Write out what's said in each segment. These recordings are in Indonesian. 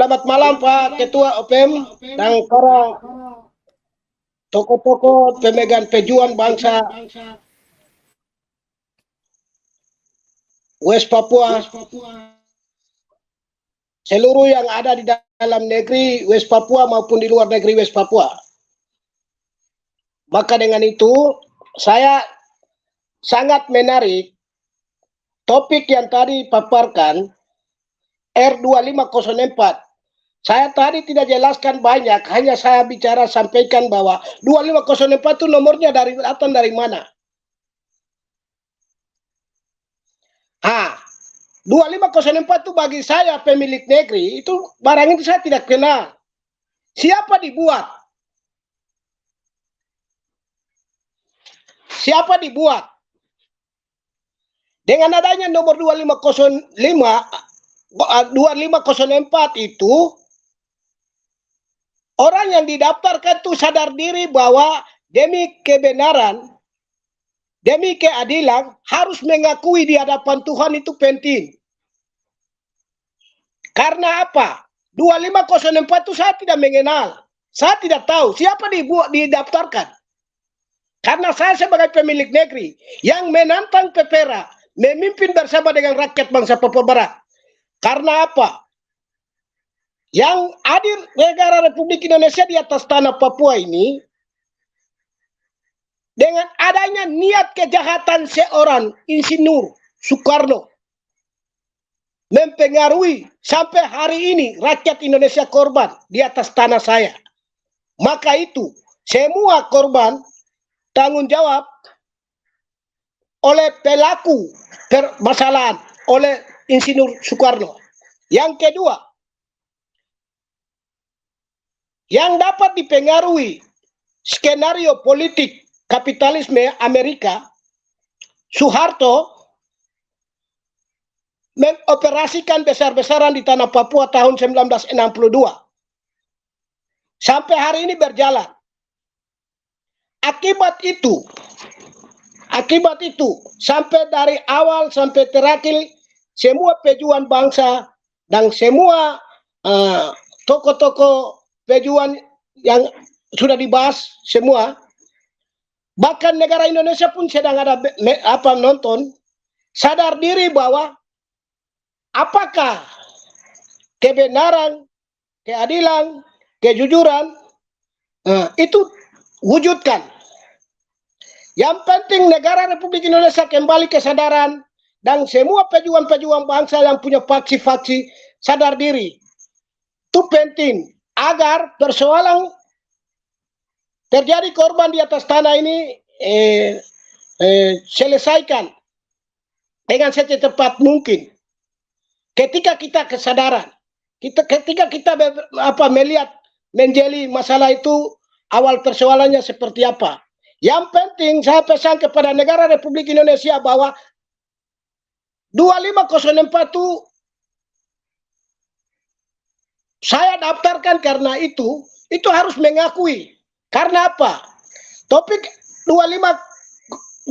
Selamat malam Pak Ketua OPM dan para tokoh-tokoh pemegang pejuang bangsa West Papua, seluruh yang ada di dalam negeri West Papua maupun di luar negeri West Papua. Maka dengan itu saya sangat menarik topik yang tadi paparkan R2504. Saya tadi tidak jelaskan banyak, hanya saya bicara sampaikan bahwa 2504 itu nomornya datang dari mana. 2504 itu bagi saya pemilik negeri, itu barang itu saya tidak kenal. Siapa dibuat? Siapa dibuat? Dengan adanya nomor 2504 itu, orang yang didaftarkan itu sadar diri bahwa demi kebenaran, demi keadilan, harus mengakui di hadapan Tuhan itu penting. Karena apa? 2504 itu saya tidak mengenal. Saya tidak tahu siapa didaftarkan. Karena saya sebagai pemilik negeri yang menantang Pepera, memimpin bersama dengan rakyat bangsa Papua Barat. Karena apa? Yang hadir negara Republik Indonesia di atas tanah Papua ini, dengan adanya niat kejahatan seorang Insinyur Soekarno, mempengaruhi sampai hari ini rakyat Indonesia korban di atas tanah saya. Maka itu, semua korban tanggung jawab oleh pelaku permasalahan, oleh Insinyur Soekarno. Yang kedua, yang dapat dipengaruhi skenario politik kapitalisme Amerika, Soeharto mengoperasikan besar-besaran di tanah Papua tahun 1962. Sampai hari ini berjalan. Akibat itu, sampai dari awal sampai terakhir, semua pejuang bangsa dan semua tokoh-tokoh pejuang yang sudah dibahas semua, bahkan negara Indonesia pun sedang ada nonton, sadar diri bahwa apakah kebenaran, keadilan, kejujuran itu wujudkan. Yang penting negara Republik Indonesia kembali kesadaran dan semua pejuang-pejuang bangsa yang punya faksi-faksi sadar diri. Itu penting agar persoalan terjadi korban di atas tanah ini selesaikan dengan secepat mungkin. Ketika kita kesadaran, ketika kita melihat menjeli masalah itu awal persoalannya seperti apa. Yang penting saya pesan kepada negara Republik Indonesia bahwa 2504 itu saya daftarkan karena itu harus mengakui. Karena apa? Topik 2504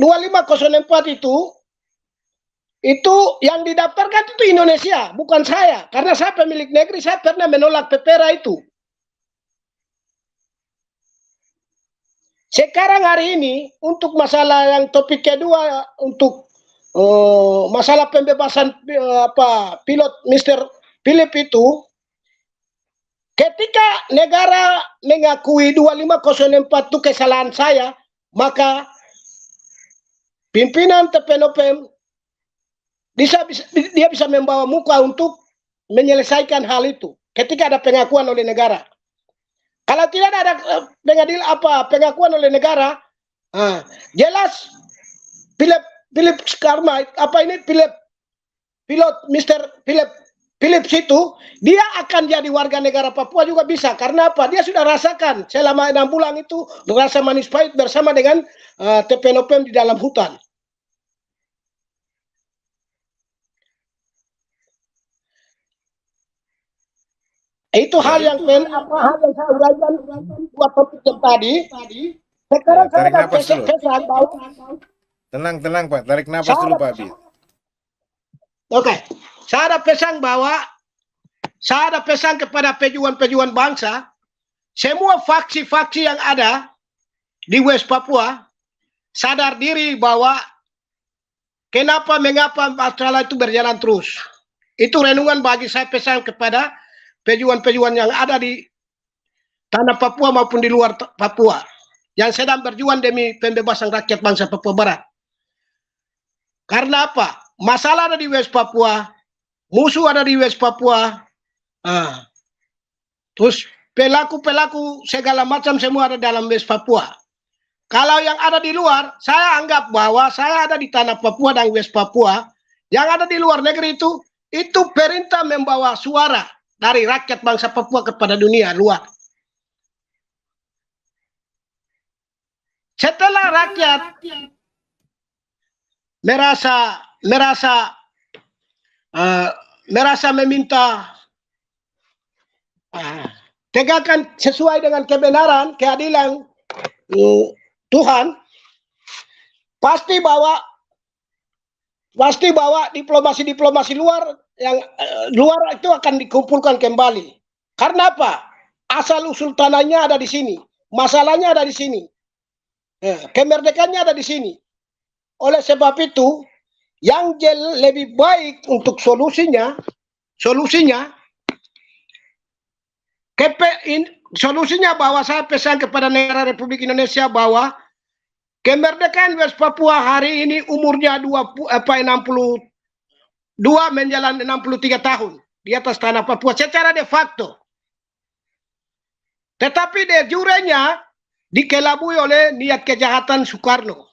itu yang didaftarkan itu Indonesia, bukan saya. Karena saya pemilik negeri, saya pernah menolak Pepera itu. Sekarang hari ini untuk masalah yang topik kedua, untuk masalah pembebasan pilot Mr. Philip itu, ketika negara mengakui 2504 itu kesalahan saya, maka pimpinan TPNOPM dia bisa membawa muka untuk menyelesaikan hal itu ketika ada pengakuan oleh negara. Kalau tidak ada pengakuan oleh negara, jelas Philip Karma pilot Mr. Philip itu dia akan jadi warga negara Papua juga bisa. Karena apa? Dia sudah rasakan selama 6 bulan itu rasa manis pahit bersama dengan TPNOPM di dalam hutan. Itu hal yang saya uraikan buat topik yang tadi. Sekarang saya akan pesan bahwa tenang Pak, tarik nafas dulu Pak Abid. Oke, saya ada pesan bahwa saya ada pesan kepada pejuang-pejuang bangsa, semua faksi-faksi yang ada di West Papua sadar diri bahwa mengapa masalah itu berjalan terus. Itu renungan bagi saya, pesan kepada pejuang-pejuang yang ada di tanah Papua maupun di luar Papua yang sedang berjuang demi pembebasan rakyat bangsa Papua Barat. Karena apa? Masalah ada di West Papua, musuh ada di West Papua, terus pelaku-pelaku segala macam semua ada dalam West Papua. Kalau yang ada di luar, saya anggap bahwa saya ada di tanah Papua dan West Papua. Yang ada di luar negeri itu perintah membawa suara dari rakyat bangsa Papua kepada dunia luar. Setelah rakyat merasa meminta tegakkan sesuai dengan kebenaran, keadilan Tuhan, pasti bawa diplomasi luar yang luar itu akan dikumpulkan kembali. Karena apa? Asal usul tanahnya ada di sini, masalahnya ada di sini, kemerdekaannya ada di sini. Oleh sebab itu, yang lebih baik untuk solusinya bahwa saya pesan kepada negara Republik Indonesia bahwa kemerdekaan West Papua hari ini umurnya 62 menjelang 63 tahun di atas tanah Papua secara de facto. Tetapi de jurenya dikelabui oleh niat kejahatan Soekarno.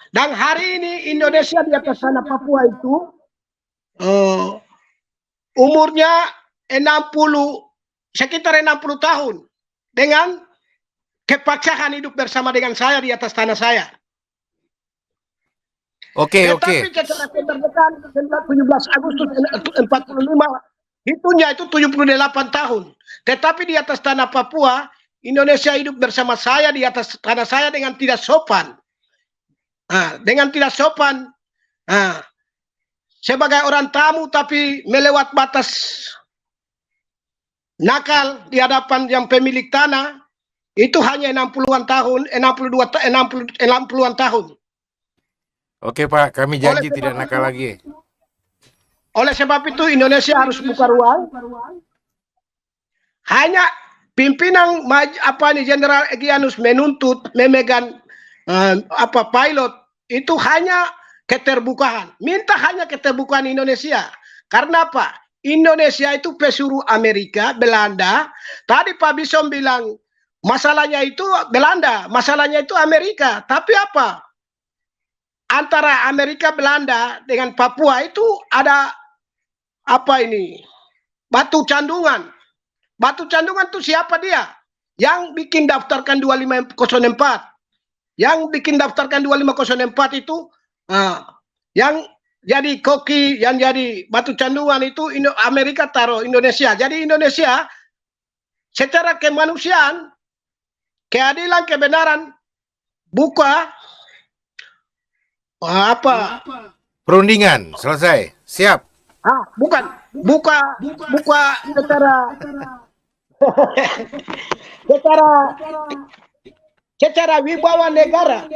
Dan hari ini Indonesia di atas tanah Papua itu umurnya sekitar 60 tahun dengan kepaksaan hidup bersama dengan saya di atas tanah saya. Oke. Tetapi secara kemerdekaan 17 Agustus 45 hitungnya itu 78 tahun. Tetapi di atas tanah Papua, Indonesia hidup bersama saya di atas tanah saya dengan tidak sopan. Sebagai orang tamu tapi melewat batas nakal di hadapan yang pemilik tanah, itu hanya 60-an tahun, 60-an tahun. Oke Pak, kami janji tidak nakal lagi. Oleh sebab itu Indonesia harus buka ruang. Hanya pimpinan Jenderal Egyanus menuntut memegang pilot itu hanya keterbukaan. Minta hanya keterbukaan Indonesia. Karena apa? Indonesia itu pesuruh Amerika, Belanda. Tadi Pak Bison bilang masalahnya itu Belanda, masalahnya itu Amerika. Tapi apa? Antara Amerika, Belanda dengan Papua itu ada batu candungan. Batu candungan itu siapa dia? Yang bikin daftarkan 2504. Yang bikin daftarkan 2504 itu yang jadi koki, yang jadi batu candungan itu Amerika taruh Indonesia. Jadi Indonesia secara kemanusiaan, keadilan, kebenaran buka perundingan selesai. Siap. Buka secara wibawa negara.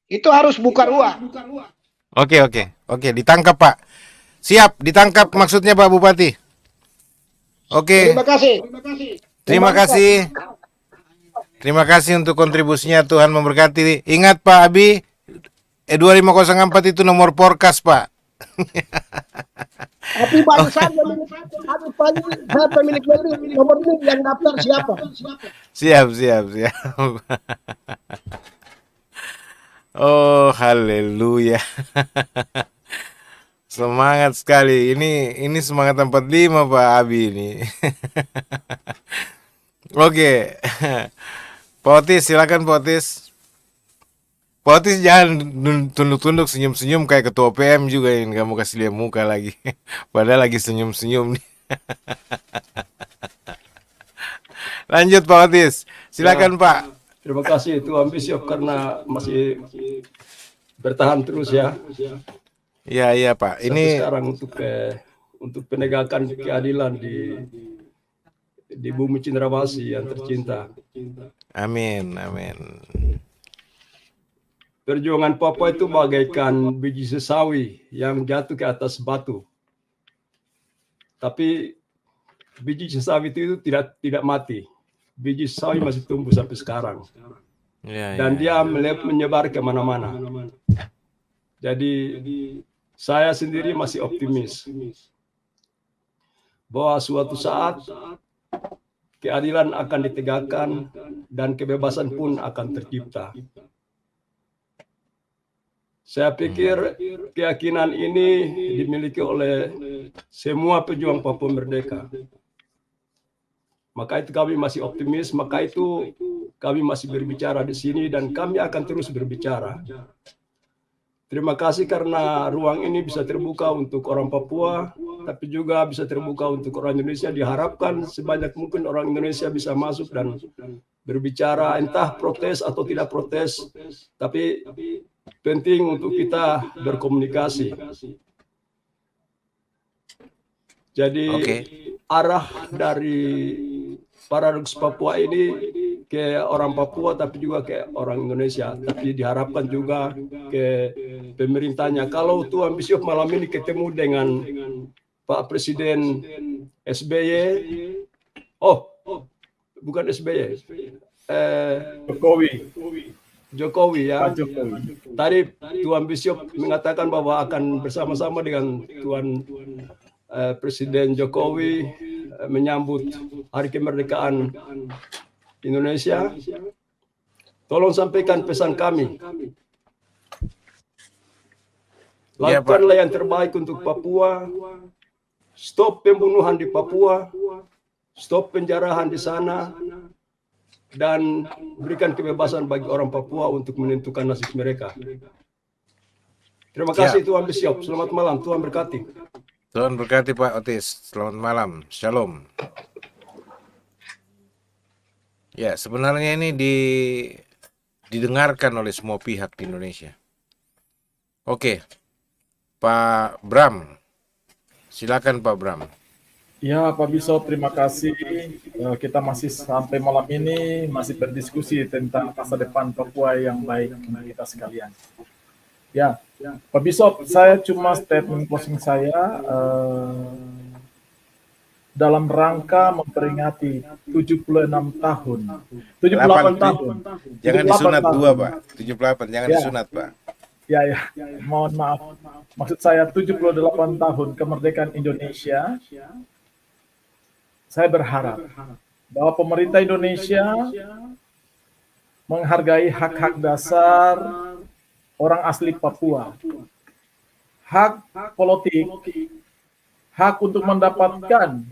Itu harus buka ruang. Oke, ditangkap Pak. Siap, ditangkap maksudnya Pak Bupati. Oke. Terima kasih untuk kontribusinya, Tuhan memberkati. Ingat Pak Abi, 2504 itu nomor porkas Pak. Tapi baru saja pemilik negeri nomor ini yang daftar siapa? Siap. Oh, haleluya. Semangat sekali. Ini semangat 45 Pak Abi ini. Oke. Pak Otis, silakan Pak Otis. Pak Otis jangan tunduk-tunduk senyum-senyum kayak ketua PM juga yang kamu kasih lihat muka lagi. Padahal lagi senyum-senyum nih. Lanjut Pak Otis. Silakan Pak. Terima kasih Tuhan Bishop karena masih bertahan terus ya. Iya Pak. Sampai sekarang untuk untuk penegakan keadilan di bumi Cendrawasih yang tercinta. Amin, amin. Perjuangan Papua itu bagaikan biji sesawi yang jatuh ke atas batu. Tapi biji sesawi itu tidak mati. Biji sesawi masih tumbuh sampai sekarang. Ya, Dan ya, dia menyebar kemana-mana. Jadi saya sendiri masih optimis bahwa suatu saat keadilan akan ditegakkan dan kebebasan pun akan tercipta. Saya pikir keyakinan ini dimiliki oleh semua pejuang Papua Merdeka. Maka itu kami masih optimis, maka itu kami masih berbicara di sini dan kami akan terus berbicara. Terima kasih karena ruang ini bisa terbuka untuk orang Papua, tapi juga bisa terbuka untuk orang Indonesia. Diharapkan sebanyak mungkin orang Indonesia bisa masuk dan berbicara, entah protes atau tidak protes, tapi penting untuk kita berkomunikasi. Jadi arah dari Paradoks Papua ini ke orang Papua tapi juga ke orang Indonesia, tapi diharapkan juga ke pemerintahnya. Kalau Tuan Bishop malam ini ketemu dengan Pak Presiden SBY, bukan SBY, Jokowi ya. Tadi Tuan Bishop mengatakan bahwa akan bersama-sama dengan Tuan Presiden Jokowi menyambut Hari Kemerdekaan Indonesia. Tolong sampaikan pesan kami. Lakukanlah yang terbaik untuk Papua. Stop pembunuhan di Papua. Stop penjarahan di sana. Dan berikan kebebasan bagi orang Papua untuk menentukan nasib mereka. Terima kasih Tuan Bishop. Selamat malam. Tuhan berkati. Tuhan berkati Pak Otis. Selamat malam. Shalom. Ya, sebenarnya ini didengarkan oleh semua pihak di Indonesia. Oke, Pak Bram. Silakan Pak Bram. Ya, Pak Bishop, terima kasih. Kita masih sampai malam ini masih berdiskusi tentang masa depan Papua yang baik bagi kita sekalian. Ya, Pak Bishop, saya cuma statement closing saya dalam rangka memperingati 76 tahun. 78 tahun. Jangan disunat 2, Pak. 78, jangan disunat, Pak. Ya, mohon maaf. Maksud saya 78 tahun kemerdekaan Indonesia. Saya berharap bahwa pemerintah Indonesia menghargai hak-hak dasar orang asli Papua. Hak politik, hak untuk mendapatkan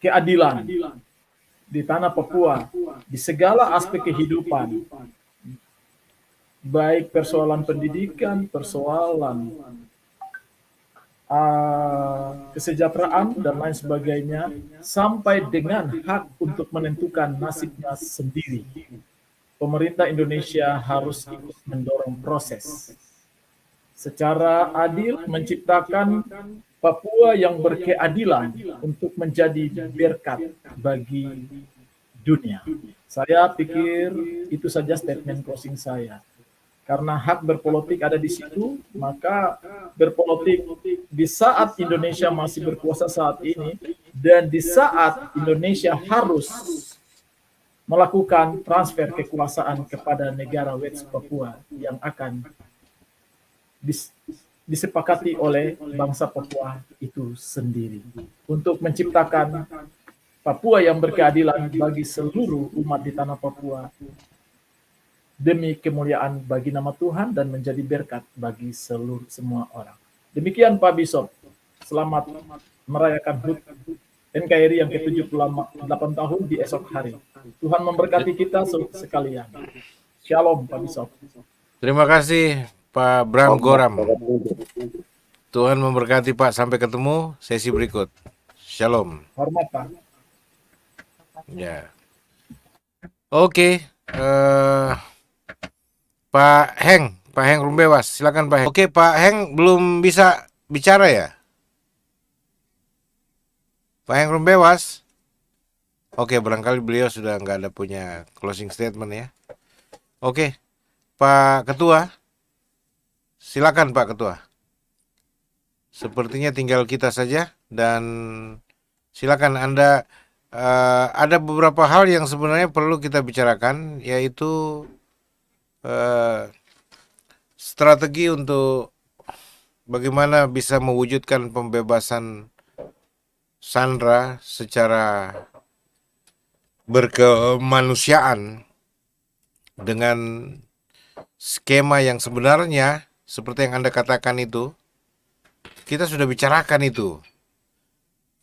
keadilan di tanah Papua, di segala aspek kehidupan, baik persoalan pendidikan, persoalan kesejahteraan, dan lain sebagainya, sampai dengan hak untuk menentukan nasibnya sendiri. Pemerintah Indonesia harus ikut mendorong proses secara adil, menciptakan Papua yang berkeadilan untuk menjadi berkat bagi dunia. Saya pikir itu saja statement closing saya. Karena hak berpolitik ada di situ, maka berpolitik di saat Indonesia masih berkuasa saat ini, dan di saat Indonesia harus melakukan transfer kekuasaan kepada negara West Papua yang akan disepakati oleh bangsa Papua itu sendiri untuk menciptakan Papua yang berkeadilan bagi seluruh umat di tanah Papua demi kemuliaan bagi nama Tuhan dan menjadi berkat bagi semua orang. Demikian Pak Bishop. Selamat merayakan HUT NKRI yang ke-78 tahun di esok hari. Tuhan memberkati kita sekalian. Shalom Pak Bishop. Terima kasih Pak Bram Goram. Tuhan memberkati Pak. Sampai ketemu sesi berikut. Shalom. Hormat Pak. Ya. Oke. Pak Heng Rumbewas, silakan Pak Heng. Oke, Pak Heng belum bisa bicara ya? Pak Heng Rumbewas. Oke, barangkali beliau sudah nggak ada punya closing statement ya. Oke, Pak Ketua, silakan Pak Ketua. Sepertinya tinggal kita saja dan silakan Anda. Ada beberapa hal yang sebenarnya perlu kita bicarakan, yaitu strategi untuk bagaimana bisa mewujudkan pembebasan Sandra secara berkemanusiaan dengan skema yang sebenarnya seperti yang Anda katakan itu, kita sudah bicarakan itu.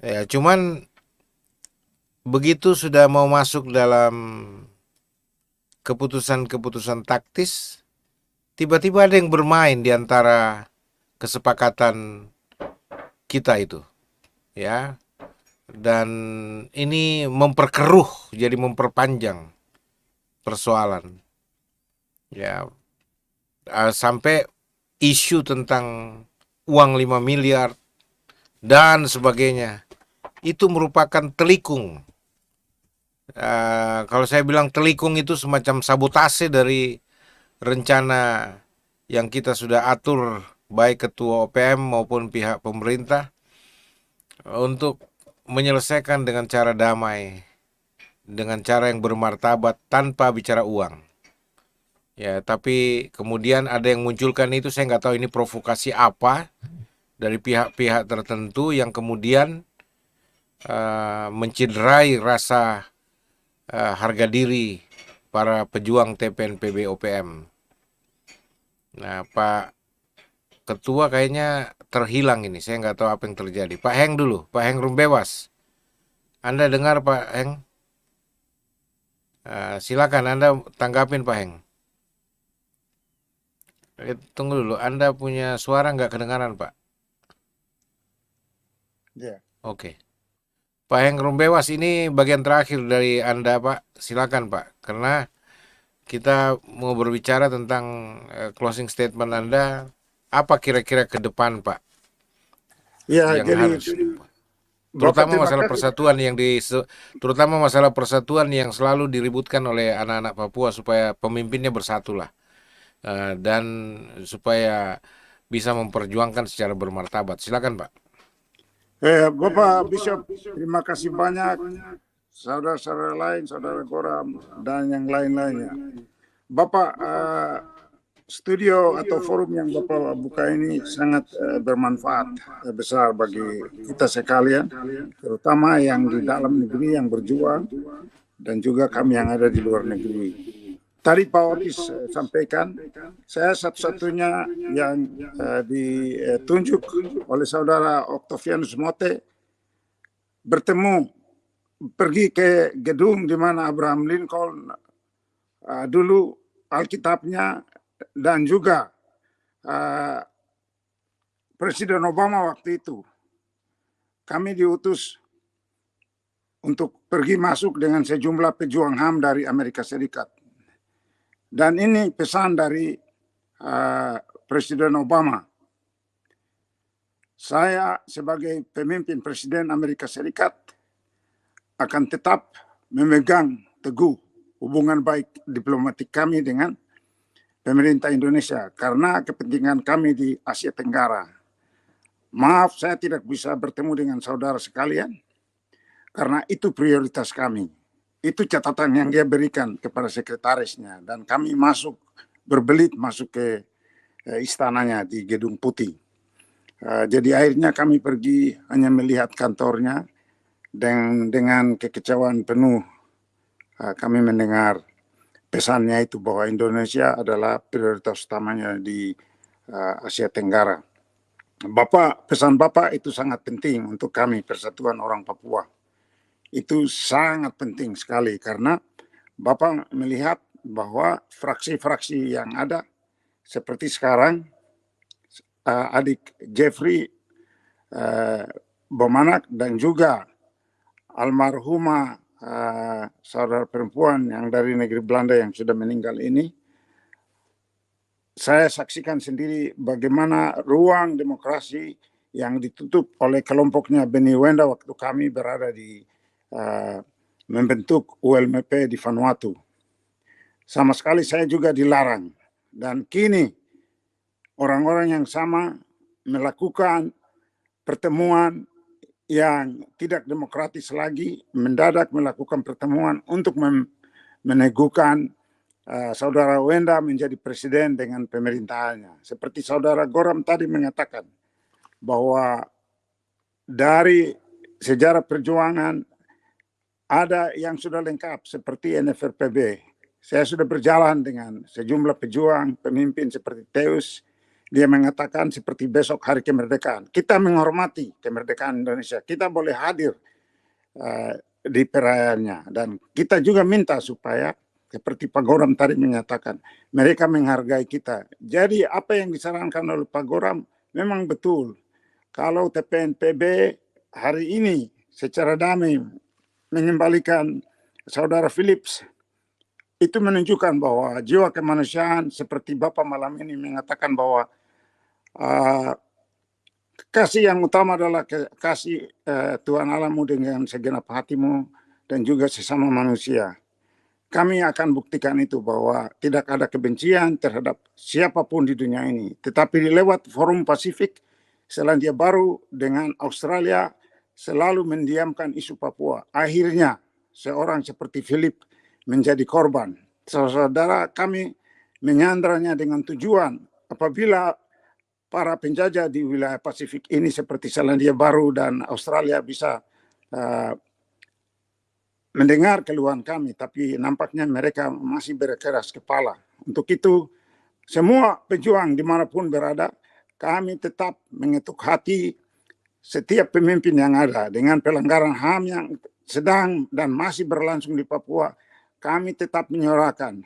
Ya, cuman begitu sudah mau masuk dalam keputusan-keputusan taktis, tiba-tiba ada yang bermain di antara kesepakatan kita itu. Ya. Dan ini memperkeruh, jadi memperpanjang persoalan. Ya, sampai isu tentang uang 5 miliar dan sebagainya. Itu merupakan telikung. Kalau saya bilang telikung itu semacam sabotase dari rencana yang kita sudah atur baik ketua OPM maupun pihak pemerintah untuk menyelesaikan dengan cara damai, dengan cara yang bermartabat tanpa bicara uang. Ya, tapi kemudian ada yang munculkan itu, saya nggak tahu ini provokasi apa dari pihak-pihak tertentu yang kemudian mencederai rasa harga diri para pejuang TPNPB OPM. Nah, Pak Ketua kayaknya terhilang ini, saya nggak tahu apa yang terjadi. Pak Heng dulu, Pak Heng Rumbewas. Anda dengar Pak Heng? Silakan Anda tanggapin Pak Heng. Tunggu dulu, Anda punya suara nggak kedengaran Pak? Ya. Oke. Pak Heng Rumbewas, ini bagian terakhir dari Anda Pak. Silakan Pak, karena kita mau berbicara tentang closing statement Anda. Apa kira-kira ke depan Pak? Ya, Yang jadi harus, terutama terima masalah kasih. persatuan terutama masalah persatuan yang selalu diributkan oleh anak-anak Papua supaya pemimpinnya bersatulah dan supaya bisa memperjuangkan secara bermartabat. Silakan Pak. Bapak Bishop, terima kasih banyak. Saudara-saudara lain, saudara Goram, dan yang lain-lainnya. Bapak, studio atau forum yang Bapak buka ini sangat bermanfaat besar bagi kita sekalian, terutama yang di dalam negeri yang berjuang dan juga kami yang ada di luar negeri. Tadi Pak Otis sampaikan, saya satu-satunya yang ditunjuk oleh saudara Octavianus Mote pergi ke gedung di mana Abraham Lincoln dulu Alkitabnya dan juga Presiden Obama waktu itu. Kami diutus untuk pergi masuk dengan sejumlah pejuang HAM dari Amerika Serikat. Dan ini pesan dari Presiden Obama. Saya sebagai pemimpin Presiden Amerika Serikat akan tetap memegang teguh hubungan baik diplomatik kami dengan pemerintah Indonesia karena kepentingan kami di Asia Tenggara. Maaf, saya tidak bisa bertemu dengan saudara sekalian karena itu prioritas kami. Itu catatan yang dia berikan kepada sekretarisnya dan kami berbelit masuk ke istananya di Gedung Putih. Jadi akhirnya kami pergi hanya melihat kantornya dan dengan kekecewaan penuh kami mendengar pesannya itu bahwa Indonesia adalah prioritas utamanya di Asia Tenggara. Pesan Bapak itu sangat penting untuk kami persatuan orang Papua. Itu sangat penting sekali karena Bapak melihat bahwa fraksi-fraksi yang ada seperti sekarang adik Jeffrey Bomanak dan juga almarhumah saudara perempuan yang dari negeri Belanda yang sudah meninggal ini, saya saksikan sendiri bagaimana ruang demokrasi yang ditutup oleh kelompoknya Beni Wenda waktu kami berada di membentuk ULMP di Vanuatu. Sama sekali saya juga dilarang. Dan kini orang-orang yang sama melakukan pertemuan yang tidak demokratis lagi, mendadak melakukan pertemuan untuk meneguhkan saudara Wenda menjadi presiden dengan pemerintahannya. Seperti saudara Goram tadi mengatakan bahwa dari sejarah perjuangan ada yang sudah lengkap seperti NFRPB. Saya sudah berjalan dengan sejumlah pejuang, pemimpin seperti Teus. Dia mengatakan seperti besok hari kemerdekaan. Kita menghormati kemerdekaan Indonesia. Kita boleh hadir di perayaannya. Dan kita juga minta supaya seperti Pak Goram tadi menyatakan, mereka menghargai kita. Jadi apa yang disarankan oleh Pak Goram memang betul. Kalau TPNPB hari ini secara damai mengembalikan saudara Philips, itu menunjukkan bahwa jiwa kemanusiaan seperti Bapak malam ini mengatakan bahwa kasih yang utama adalah kasih Tuhan Allahmu dengan segenap hatimu dan juga sesama manusia. Kami akan buktikan itu bahwa tidak ada kebencian terhadap siapapun di dunia ini. Tetapi lewat Forum Pasifik, Selandia Baru dengan Australia selalu mendiamkan isu Papua. Akhirnya seorang seperti Philip menjadi korban. Saudara, kami menyandranya dengan tujuan apabila para penjajah di wilayah Pasifik ini seperti Selandia Baru dan Australia bisa mendengar keluhan kami, tapi nampaknya mereka masih berkeras kepala. Untuk itu, semua pejuang dimanapun berada, kami tetap mengetuk hati setiap pemimpin yang ada dengan pelanggaran HAM yang sedang dan masih berlangsung di Papua. Kami tetap menyuarakan.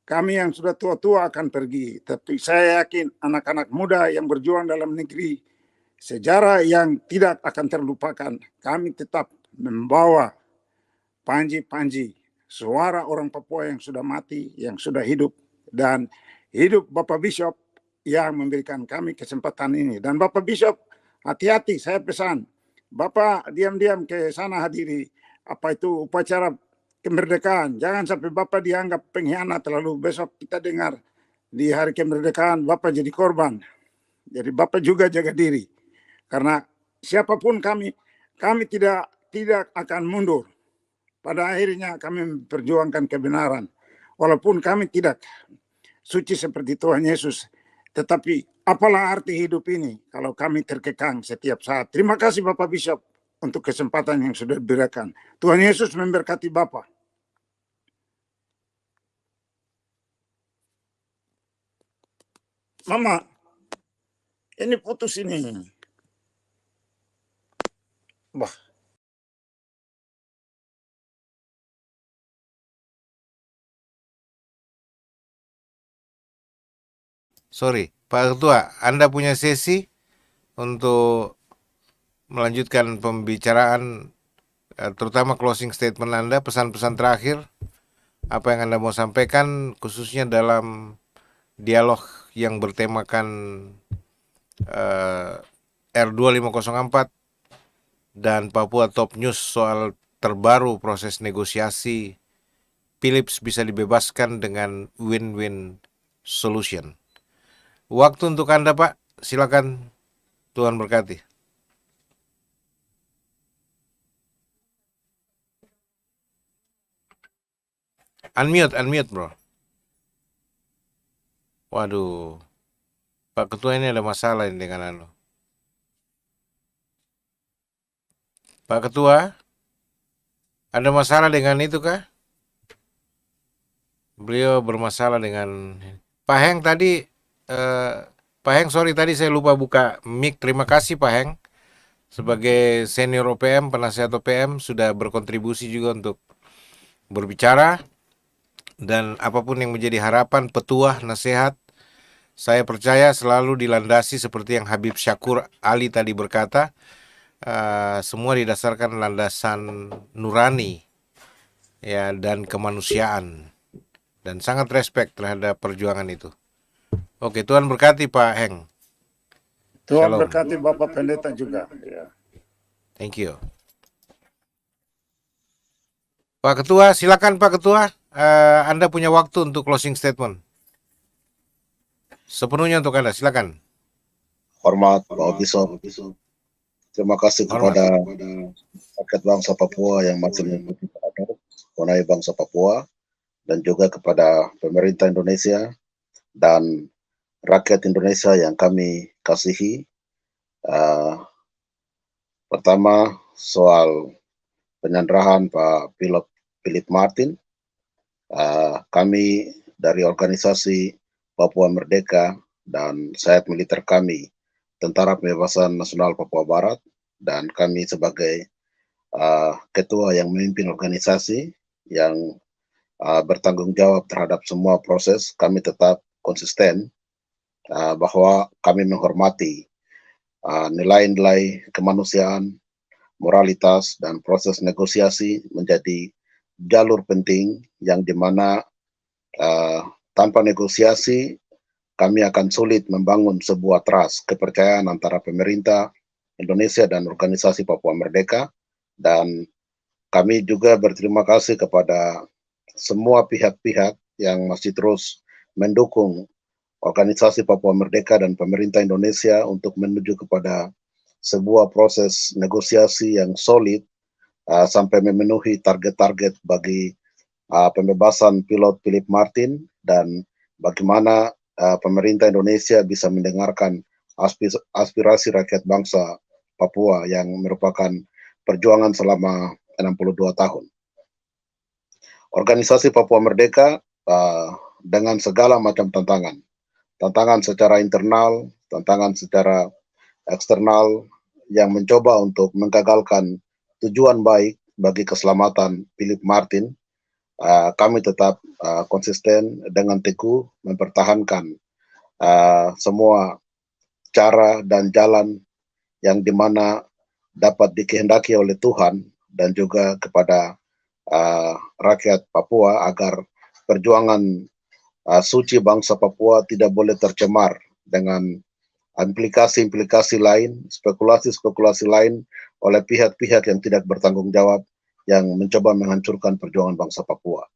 Kami yang sudah tua-tua akan pergi, tapi saya yakin anak-anak muda yang berjuang dalam negeri, sejarah yang tidak akan terlupakan. Kami tetap membawa panji-panji suara orang Papua yang sudah mati, yang sudah hidup, dan hidup Bapak Bishop yang memberikan kami kesempatan ini. Dan Bapak Bishop, hati-hati, saya pesan. Bapak diam-diam ke sana hadiri upacara kemerdekaan. Jangan sampai Bapak dianggap pengkhianat, lalu besok kita dengar di hari kemerdekaan Bapak jadi korban. Jadi Bapak juga jaga diri. Karena siapapun kami tidak akan mundur. Pada akhirnya kami memperjuangkan kebenaran. Walaupun kami tidak suci seperti Tuhan Yesus. Tetapi apalah arti hidup ini kalau kami terkekang setiap saat. Terima kasih Bapak Bishop untuk kesempatan yang sudah diberikan. Tuhan Yesus memberkati Bapak. Mama, ini putus ini. Bah. Sorry, Pak Ketua, Anda punya sesi untuk melanjutkan pembicaraan, terutama closing statement Anda, pesan-pesan terakhir, apa yang Anda mau sampaikan, khususnya dalam dialog yang bertemakan R2504 dan Papua Top News soal terbaru proses negosiasi Philips bisa dibebaskan dengan win-win solution. Waktu untuk Anda, Pak. Silakan. Tuhan berkati. Unmute, bro. Waduh. Pak Ketua ini ada masalah ini dengan anu. Pak Ketua, ada masalah dengan itu kah? Beliau bermasalah dengan Pak Heng tadi. Pak Heng, sorry tadi saya lupa buka mic. Terima kasih Pak Heng. Sebagai senior OPM, penasihat OPM, sudah berkontribusi juga untuk berbicara. Dan apapun yang menjadi harapan, petuah, nasihat, saya percaya selalu dilandasi seperti yang Habib Syakur Ali tadi berkata, semua didasarkan landasan nurani ya, dan kemanusiaan. Dan sangat respect terhadap perjuangan itu. Oke, Tuhan berkati Pak Heng. Tuhan Shalom. berkati Bapak Pendeta juga. Ya. Thank you. Pak Ketua, silakan Pak Ketua. Anda punya waktu untuk closing statement. Sepenuhnya untuk Anda, silakan. Hormat Bapak Bishop. Terima kasih Hormat. kepada rakyat bangsa Papua yang masih mengikuti peraturan mengenai bangsa Papua, dan juga kepada pemerintah Indonesia dan rakyat Indonesia yang kami kasihi. Pertama, soal penyanderahan Pak Pilot Philip Martin. Kami dari organisasi Papua Merdeka dan sayap militer kami, Tentara Pembebasan Nasional Papua Barat, dan kami sebagai ketua yang memimpin organisasi yang bertanggung jawab terhadap semua proses, kami tetap konsisten bahwa kami menghormati nilai-nilai kemanusiaan, moralitas, dan proses negosiasi menjadi jalur penting yang dimana tanpa negosiasi kami akan sulit membangun sebuah trust, kepercayaan antara pemerintah Indonesia dan organisasi Papua Merdeka. Dan kami juga berterima kasih kepada semua pihak-pihak yang masih terus mendukung organisasi Papua Merdeka dan pemerintah Indonesia untuk menuju kepada sebuah proses negosiasi yang solid sampai memenuhi target-target bagi pembebasan pilot Philip Martin, dan bagaimana pemerintah Indonesia bisa mendengarkan aspirasi rakyat bangsa Papua yang merupakan perjuangan selama 62 tahun. Organisasi Papua Merdeka dengan segala macam tantangan secara internal, tantangan secara eksternal yang mencoba untuk menggagalkan tujuan baik bagi keselamatan Philip Martin, kami tetap konsisten dengan teguh mempertahankan semua cara dan jalan yang dimana dapat dikehendaki oleh Tuhan dan juga kepada rakyat Papua agar perjuangan suci bangsa Papua tidak boleh tercemar dengan implikasi-implikasi lain, spekulasi-spekulasi lain oleh pihak-pihak yang tidak bertanggung jawab yang mencoba menghancurkan perjuangan bangsa Papua.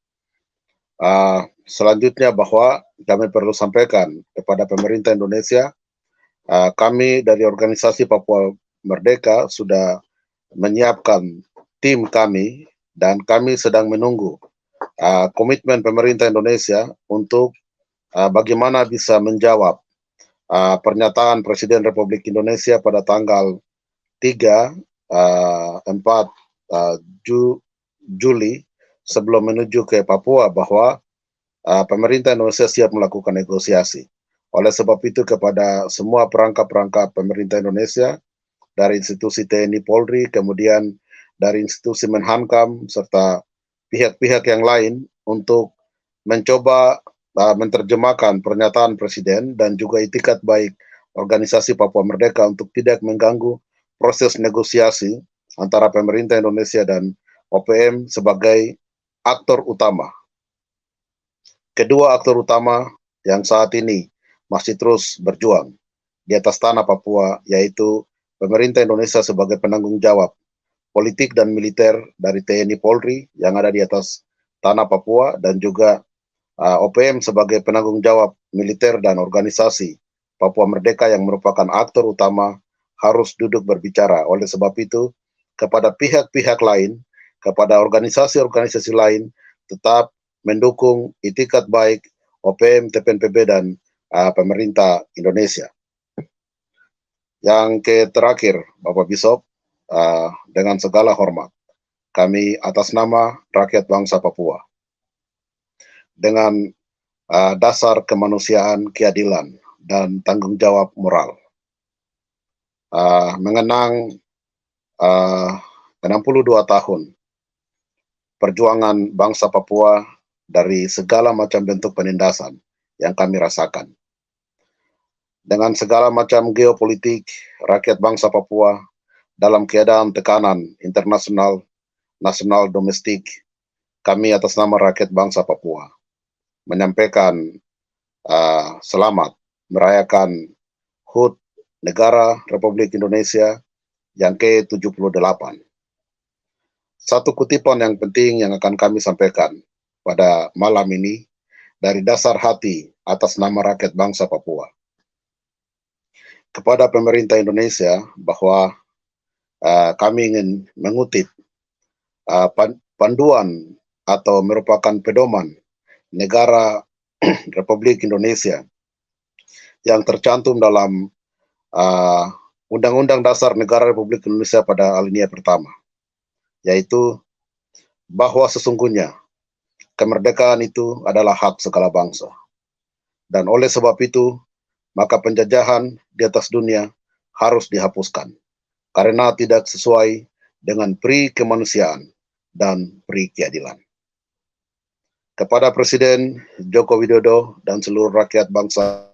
Selanjutnya bahwa kami perlu sampaikan kepada pemerintah Indonesia, kami dari organisasi Papua Merdeka sudah menyiapkan tim kami dan kami sedang menunggu komitmen pemerintah Indonesia untuk bagaimana bisa menjawab pernyataan Presiden Republik Indonesia pada tanggal 3, 4 Juli sebelum menuju ke Papua bahwa pemerintah Indonesia siap melakukan negosiasi. Oleh sebab itu kepada semua perangkap-perangkap pemerintah Indonesia, dari institusi TNI Polri, kemudian dari institusi Menhankam, serta pihak-pihak yang lain untuk mencoba menerjemahkan pernyataan Presiden dan juga itikat baik organisasi Papua Merdeka untuk tidak mengganggu proses negosiasi antara pemerintah Indonesia dan OPM sebagai aktor utama. Kedua aktor utama yang saat ini masih terus berjuang di atas tanah Papua, yaitu pemerintah Indonesia sebagai penanggung jawab politik dan militer dari TNI Polri yang ada di atas tanah Papua, dan juga OPM sebagai penanggung jawab militer dan organisasi Papua Merdeka yang merupakan aktor utama harus duduk berbicara. Oleh sebab itu, kepada pihak-pihak lain, kepada organisasi-organisasi lain, tetap mendukung itikat baik OPM, TPNPB, dan pemerintah Indonesia. Yang terakhir, Bapak Bishop, dengan segala hormat, kami atas nama rakyat bangsa Papua, dengan dasar kemanusiaan, keadilan, dan tanggung jawab moral, mengenang 62 tahun perjuangan bangsa Papua dari segala macam bentuk penindasan yang kami rasakan. Dengan segala macam geopolitik, rakyat bangsa Papua dalam keadaan tekanan internasional, nasional, domestik, kami atas nama rakyat bangsa Papua menyampaikan selamat merayakan HUT Negara Republik Indonesia yang ke-78. Satu kutipan yang penting yang akan kami sampaikan pada malam ini dari dasar hati atas nama rakyat bangsa Papua. Kepada pemerintah Indonesia bahwa kami ingin mengutip panduan atau merupakan pedoman negara Republik Indonesia yang tercantum dalam Undang-Undang Dasar Negara Republik Indonesia pada alinea pertama, yaitu bahwa sesungguhnya kemerdekaan itu adalah hak segala bangsa. Dan oleh sebab itu, maka penjajahan di atas dunia harus dihapuskan, karena tidak sesuai dengan pri kemanusiaan dan pri keadilan. Kepada Presiden Joko Widodo dan seluruh rakyat bangsa